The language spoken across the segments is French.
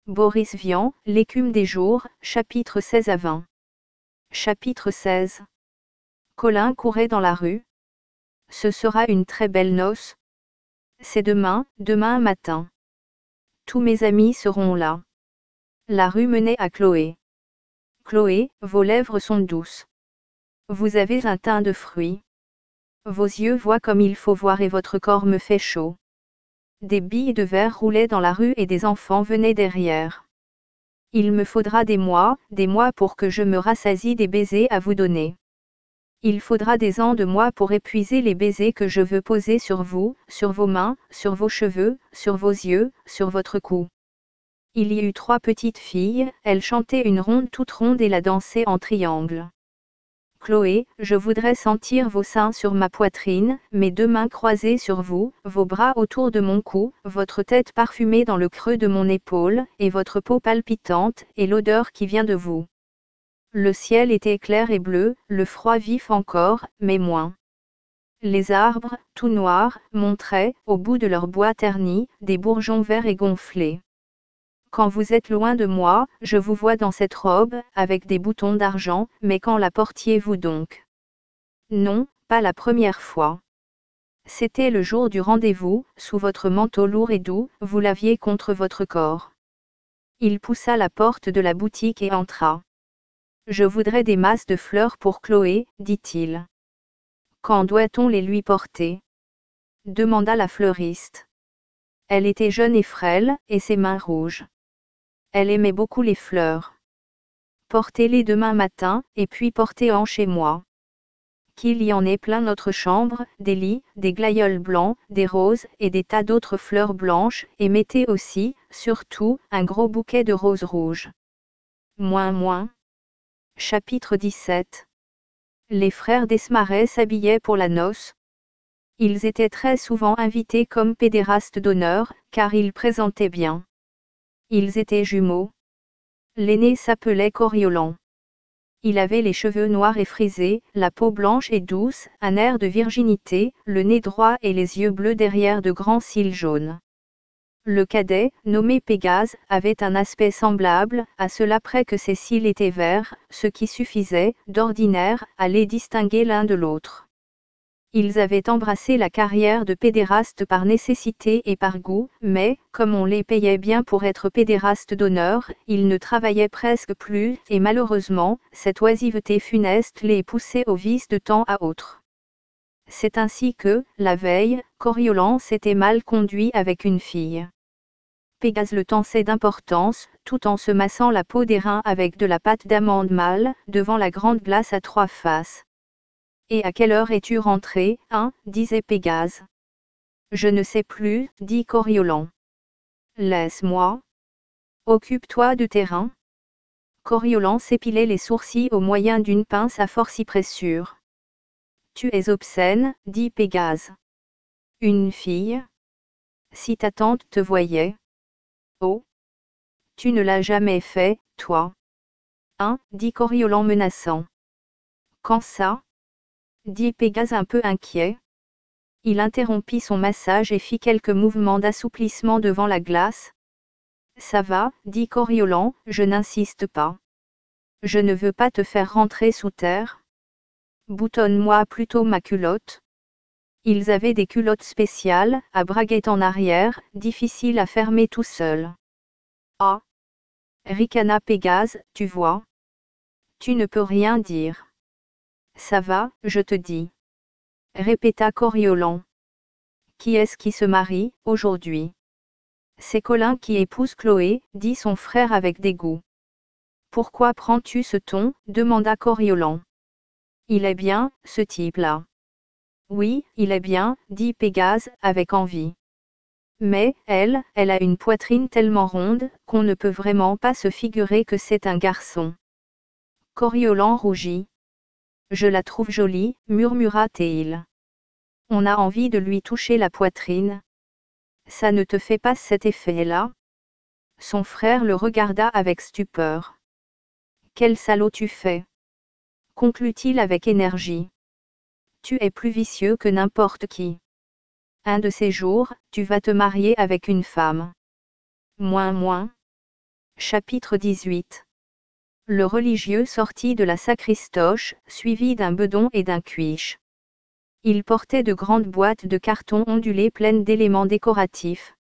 Boris Vian, L'écume des jours, chapitre 16 à 20. Chapitre 16. Colin courait dans la rue. Ce sera une très belle noce. C'est demain matin. Tous mes amis seront là. La rue menait à Chloé. Chloé, vos lèvres sont douces. Vous avez un teint de fruits. Vos yeux voient comme il faut voir et votre corps me fait chaud. Des billes de verre roulaient dans la rue et des enfants venaient derrière. Il me faudra des mois pour que je me rassasie des baisers à vous donner. Il faudra des ans de mois pour épuiser les baisers que je veux poser sur vous, sur vos mains, sur vos cheveux, sur vos yeux, sur votre cou. Il y eut 3 petites filles, elles chantaient une ronde toute ronde et la dansaient en triangle. Chloé, je voudrais sentir vos seins sur ma poitrine, mes 2 mains croisées sur vous, vos bras autour de mon cou, votre tête parfumée dans le creux de mon épaule, et votre peau palpitante, et l'odeur qui vient de vous. Le ciel était clair et bleu, le froid vif encore, mais moins. Les arbres, tout noirs, montraient, au bout de leur bois terni, des bourgeons verts et gonflés. Quand vous êtes loin de moi, je vous vois dans cette robe, avec des boutons d'argent, mais quand la portiez-vous donc? Non, pas la première fois. C'était le jour du rendez-vous, sous votre manteau lourd et doux, vous l'aviez contre votre corps. Il poussa la porte de la boutique et entra. Je voudrais des masses de fleurs pour Chloé, dit-il. Quand doit-on les lui porter? Demanda la fleuriste. Elle était jeune et frêle, et ses mains rouges. Elle aimait beaucoup les fleurs. Portez-les demain matin, et puis portez-en chez moi. Qu'il y en ait plein notre chambre, des lits, des glaïeuls blancs, des roses, et des tas d'autres fleurs blanches, et mettez aussi, surtout, un gros bouquet de roses rouges. Moins. Chapitre 17. Les frères Desmarais s'habillaient pour la noce. Ils étaient très souvent invités comme pédérastes d'honneur, car ils présentaient bien. Ils étaient jumeaux. L'aîné s'appelait Coriolan. Il avait les cheveux noirs et frisés, la peau blanche et douce, un air de virginité, le nez droit et les yeux bleus derrière de grands cils jaunes. Le cadet, nommé Pégase, avait un aspect semblable, à cela près que ses cils étaient verts, ce qui suffisait, d'ordinaire, à les distinguer l'un de l'autre. Ils avaient embrassé la carrière de pédéraste par nécessité et par goût, mais, comme on les payait bien pour être pédérastes d'honneur, ils ne travaillaient presque plus, et malheureusement, cette oisiveté funeste les poussait au vice de temps à autre. C'est ainsi que, la veille, Coriolan s'était mal conduit avec une fille. Pégase le tensait d'importance, tout en se massant la peau des reins avec de la pâte d'amande mâle, devant la grande glace à 3 faces. Et à quelle heure es-tu rentré, hein, disait Pégase. Je ne sais plus, dit Coriolan. Laisse-moi. Occupe-toi de tes reins. Coriolan s'épilait les sourcils au moyen d'une pince à forcipressure. Tu es obscène, dit Pégase. Une fille? Si ta tante te voyait. Oh. Tu ne l'as jamais fait, toi. Hein, dit Coriolan menaçant. Quand ça? Dit Pégase un peu inquiet. Il interrompit son massage et fit quelques mouvements d'assouplissement devant la glace. Ça va, dit Coriolan, je n'insiste pas. Je ne veux pas te faire rentrer sous terre. Boutonne-moi plutôt ma culotte. Ils avaient des culottes spéciales, à braguettes en arrière, difficiles à fermer tout seul. Ah! Ricana Pégase, tu vois. Tu ne peux rien dire. Ça va, je te dis. Répéta Coriolan. Qui est-ce qui se marie, aujourd'hui? C'est Colin qui épouse Chloé, dit son frère avec dégoût. Pourquoi prends-tu ce ton? Demanda Coriolan. Il est bien, ce type-là. Oui, il est bien, dit Pégase, avec envie. Mais, elle a une poitrine tellement ronde, qu'on ne peut vraiment pas se figurer que c'est un garçon. Coriolan rougit. Je la trouve jolie, murmura-t-il. On a envie de lui toucher la poitrine. Ça ne te fait pas cet effet-là? Son frère le regarda avec stupeur. Quel salaud tu fais? Conclut-il avec énergie. Tu es plus vicieux que n'importe qui. Un de ces jours, tu vas te marier avec une femme. Moins. Chapitre 18. Le religieux sortit de la sacristoche, suivi d'un bedon et d'un cuiche. Il portait de grandes boîtes de carton ondulées pleines d'éléments décoratifs.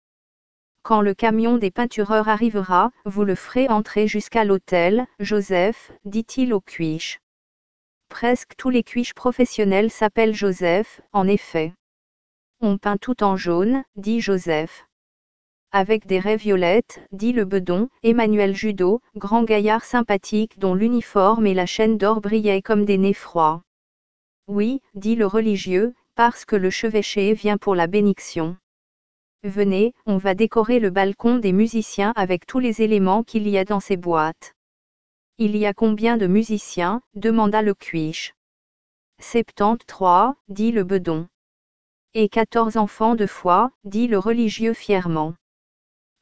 Quand le camion des peintureurs arrivera, vous le ferez entrer jusqu'à l'hôtel, Joseph, dit-il au cuiche. Presque tous les cuiches professionnels s'appellent Joseph, en effet. On peint tout en jaune, dit Joseph. Avec des raies violettes, dit le bedon, Emmanuel Judeau, grand gaillard sympathique dont l'uniforme et la chaîne d'or brillaient comme des nez froids. Oui, dit le religieux, parce que le chevêché vient pour la bénédiction. Venez, on va décorer le balcon des musiciens avec tous les éléments qu'il y a dans ces boîtes. Il y a combien de musiciens, demanda le cuiche. 73, dit le bedon. Et 14 enfants de foi, dit le religieux fièrement.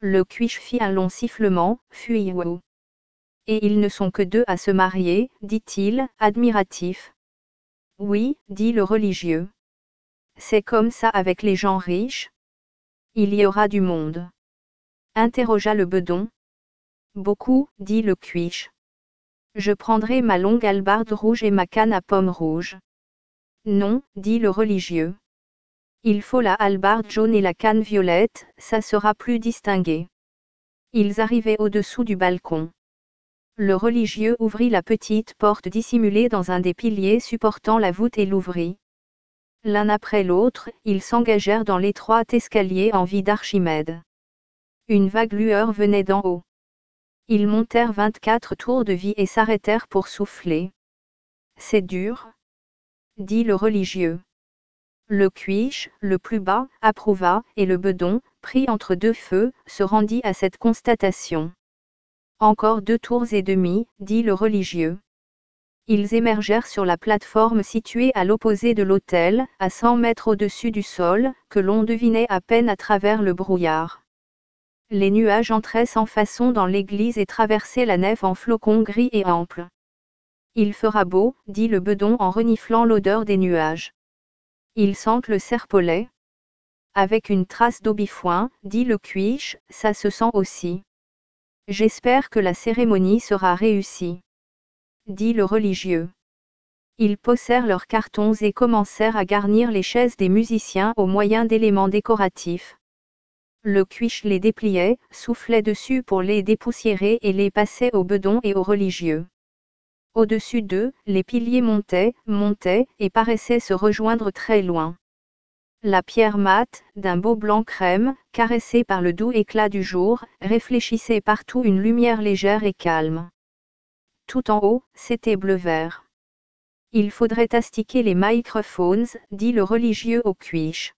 Le cuiche fit un long sifflement, fuyou. Et ils ne sont que 2 à se marier, dit-il, admiratif. Oui, dit le religieux. C'est comme ça avec les gens riches. Il y aura du monde. Interrogea le bedon. Beaucoup, dit le cuiche. Je prendrai ma longue hallebarde rouge et ma canne à pomme rouge. Non, dit le religieux. Il faut la hallebarde jaune et la canne violette, ça sera plus distingué. Ils arrivaient au-dessous du balcon. Le religieux ouvrit la petite porte dissimulée dans un des piliers supportant la voûte et l'ouvrit. L'un après l'autre, ils s'engagèrent dans l'étroit escalier en vie d'Archimède. Une vague lueur venait d'en haut. Ils montèrent 24 tours de vie et s'arrêtèrent pour souffler. C'est dur, dit le religieux. Le cuiche, le plus bas, approuva, et le bedon, pris entre 2 feux, se rendit à cette constatation. Encore 2 tours et demi, dit le religieux. Ils émergèrent sur la plateforme située à l'opposé de l'autel, à 100 mètres au-dessus du sol, que l'on devinait à peine à travers le brouillard. Les nuages entraient sans façon dans l'église et traversaient la nef en flocons gris et amples. Il fera beau, dit le bedon en reniflant l'odeur des nuages. Il sent le serpolet. Avec une trace d'aubifoin, dit le cuiche, ça se sent aussi. J'espère que la cérémonie sera réussie, dit le religieux. Ils posèrent leurs cartons et commencèrent à garnir les chaises des musiciens au moyen d'éléments décoratifs. Le cuiche les dépliait, soufflait dessus pour les dépoussiérer et les passait au bedon et aux religieux. Au-dessus d'eux, les piliers montaient, et paraissaient se rejoindre très loin. La pierre mate, d'un beau blanc crème, caressée par le doux éclat du jour, réfléchissait partout une lumière légère et calme. Tout en haut, c'était bleu-vert. Il faudrait astiquer les microphones, dit le religieux au cuiche.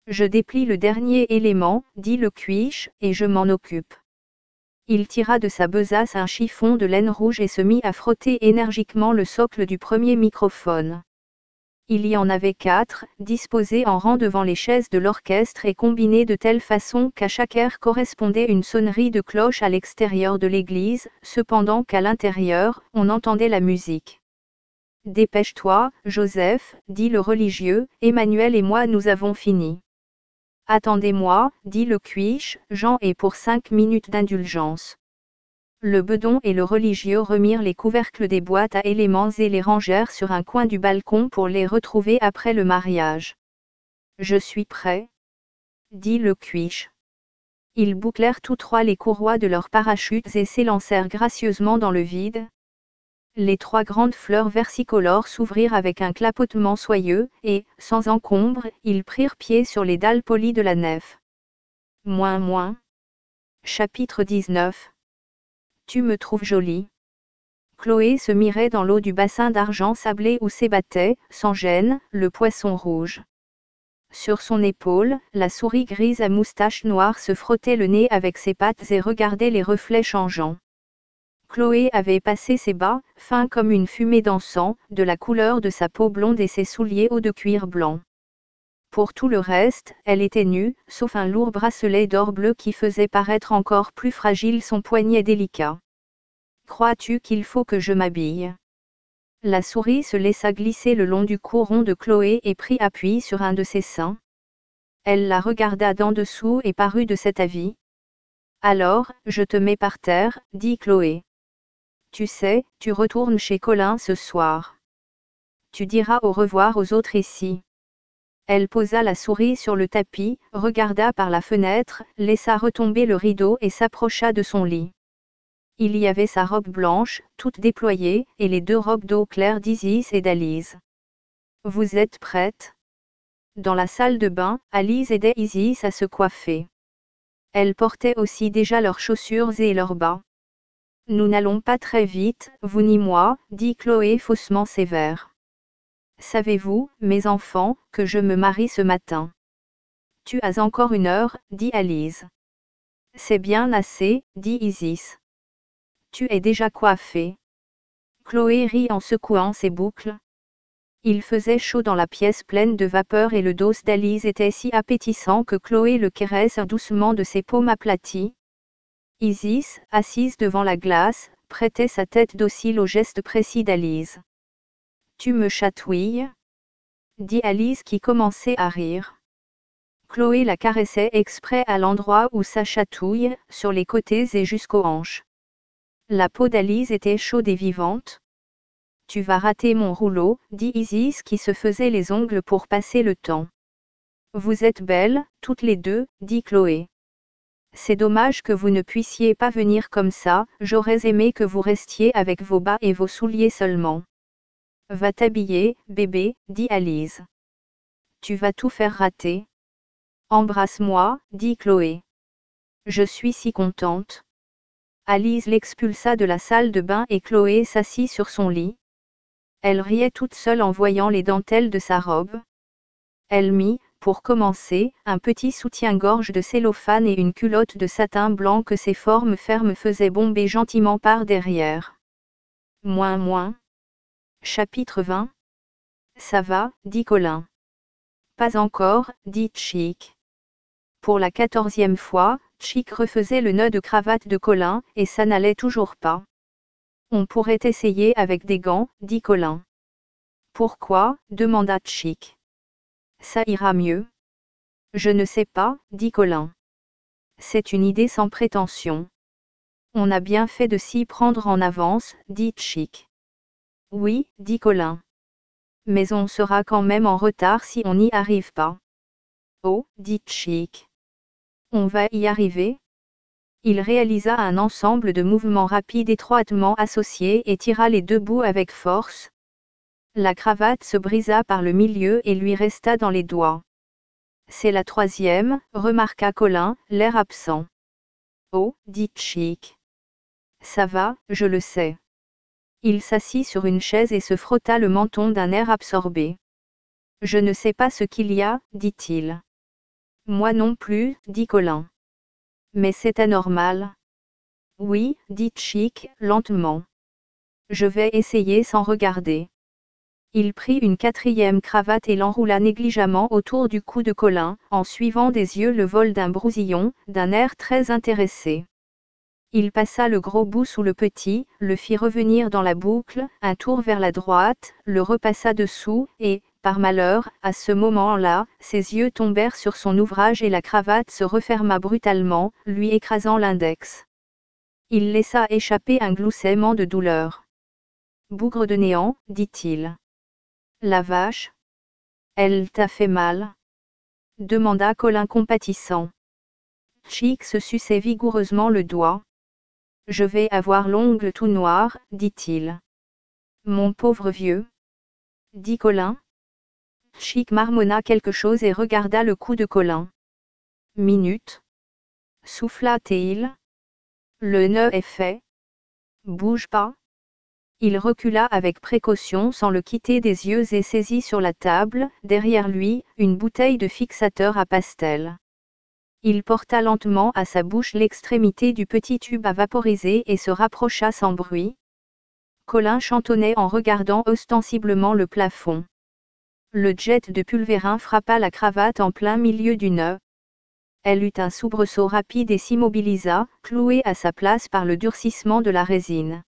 Je déplie le dernier élément, dit le cuiche, et je m'en occupe. Il tira de sa besace un chiffon de laine rouge et se mit à frotter énergiquement le socle du premier microphone. Il y en avait 4, disposés en rang devant les chaises de l'orchestre et combinés de telle façon qu'à chaque air correspondait une sonnerie de cloche à l'extérieur de l'église, cependant qu'à l'intérieur, on entendait la musique. « Dépêche-toi, Joseph, dit le religieux, Emmanuel et moi nous avons fini. » Attendez-moi, dit le cuiche, Jean est pour 5 minutes d'indulgence. Le bedon et le religieux remirent les couvercles des boîtes à éléments et les rangèrent sur un coin du balcon pour les retrouver après le mariage. Je suis prêt, dit le cuiche. Ils bouclèrent tous 3 les courroies de leurs parachutes et s'élancèrent gracieusement dans le vide. Les 3 grandes fleurs versicolores s'ouvrirent avec un clapotement soyeux, et, sans encombre, ils prirent pied sur les dalles polies de la nef. Chapitre 19. Tu me trouves jolie. Chloé se mirait dans l'eau du bassin d'argent sablé où s'ébattait, sans gêne, le poisson rouge. Sur son épaule, la souris grise à moustache noire se frottait le nez avec ses pattes et regardait les reflets changeants. Chloé avait passé ses bas, fins comme une fumée d'encens, de la couleur de sa peau blonde et ses souliers hauts de cuir blanc. Pour tout le reste, elle était nue, sauf un lourd bracelet d'or bleu qui faisait paraître encore plus fragile son poignet délicat. « Crois-tu qu'il faut que je m'habille ?» La souris se laissa glisser le long du cou rond de Chloé et prit appui sur un de ses seins. Elle la regarda d'en dessous et parut de cet avis. Alors, je te mets par terre, dit Chloé. Tu sais, tu retournes chez Colin ce soir. Tu diras au revoir aux autres ici. Elle posa la souris sur le tapis, regarda par la fenêtre, laissa retomber le rideau et s'approcha de son lit. Il y avait sa robe blanche, toute déployée, et les 2 robes d'eau claire d'Isis et d'Alice. Vous êtes prêtes? Dans la salle de bain, Alice aidait Isis à se coiffer. Elles portaient aussi déjà leurs chaussures et leurs bas. Nous n'allons pas très vite, vous ni moi, dit Chloé faussement sévère. Savez-vous, mes enfants, que je me marie ce matin? Tu as encore 1 heure, dit Alice. C'est bien assez, dit Isis. Tu es déjà coiffée. Chloé rit en secouant ses boucles. Il faisait chaud dans la pièce pleine de vapeur et le dos d'Alice était si appétissant que Chloé le caresse doucement de ses paumes aplaties. Isis, assise devant la glace, prêtait sa tête docile au geste précis d'Alice. Tu me chatouilles? Dit Alice qui commençait à rire. Chloé la caressait exprès à l'endroit où ça chatouille, sur les côtés et jusqu'aux hanches. La peau d'Alice était chaude et vivante. Tu vas rater mon rouleau, dit Isis qui se faisait les ongles pour passer le temps. Vous êtes belles, toutes les 2, dit Chloé. C'est dommage que vous ne puissiez pas venir comme ça, j'aurais aimé que vous restiez avec vos bas et vos souliers seulement. Va t'habiller, bébé, dit Alice. Tu vas tout faire rater. Embrasse-moi, dit Chloé. Je suis si contente. Alice l'expulsa de la salle de bain et Chloé s'assit sur son lit. Elle riait toute seule en voyant les dentelles de sa robe. Elle mit, pour commencer, un petit soutien-gorge de cellophane et une culotte de satin blanc que ses formes fermes faisaient bomber gentiment par derrière. Moins. Chapitre 20. Ça va, dit Colin. Pas encore, dit Chick. Pour la 14e fois, Chick refaisait le nœud de cravate de Colin, et ça n'allait toujours pas. On pourrait essayer avec des gants, dit Colin. Pourquoi, demanda Chick. Ça ira mieux. Je ne sais pas, dit Colin. C'est une idée sans prétention. On a bien fait de s'y prendre en avance, dit Chick. Oui, dit Colin. Mais on sera quand même en retard si on n'y arrive pas. Oh, dit Chick. On va y arriver? Il réalisa un ensemble de mouvements rapides étroitement associés et tira les 2 bouts avec force. La cravate se brisa par le milieu et lui resta dans les doigts. C'est la 3e, remarqua Colin, l'air absent. Oh, dit Chick. Ça va, je le sais. Il s'assit sur une chaise et se frotta le menton d'un air absorbé. Je ne sais pas ce qu'il y a, dit-il. Moi non plus, dit Colin. Mais c'est anormal. Oui, dit Chick, lentement. Je vais essayer sans regarder. Il prit une 4e cravate et l'enroula négligemment autour du cou de Colin, en suivant des yeux le vol d'un brousillon, d'un air très intéressé. Il passa le gros bout sous le petit, le fit revenir dans la boucle, un tour vers la droite, le repassa dessous, et, par malheur, à ce moment-là, ses yeux tombèrent sur son ouvrage et la cravate se referma brutalement, lui écrasant l'index. Il laissa échapper un gloussaillement de douleur. Bougre de néant, dit-il. La vache. Elle t'a fait mal? Demanda Colin compatissant. Chick se suçait vigoureusement le doigt. Je vais avoir l'ongle tout noir, dit-il. Mon pauvre vieux. Dit Colin. Chick marmonna quelque chose et regarda le cou de Colin. Minute. Souffla-t-il. Le nœud est fait. Bouge pas. Il recula avec précaution sans le quitter des yeux et saisit sur la table, derrière lui, une bouteille de fixateur à pastel. Il porta lentement à sa bouche l'extrémité du petit tube à vaporiser et se rapprocha sans bruit. Colin chantonnait en regardant ostensiblement le plafond. Le jet de pulvérin frappa la cravate en plein milieu du nœud. Elle eut un soubresaut rapide et s'immobilisa, clouée à sa place par le durcissement de la résine.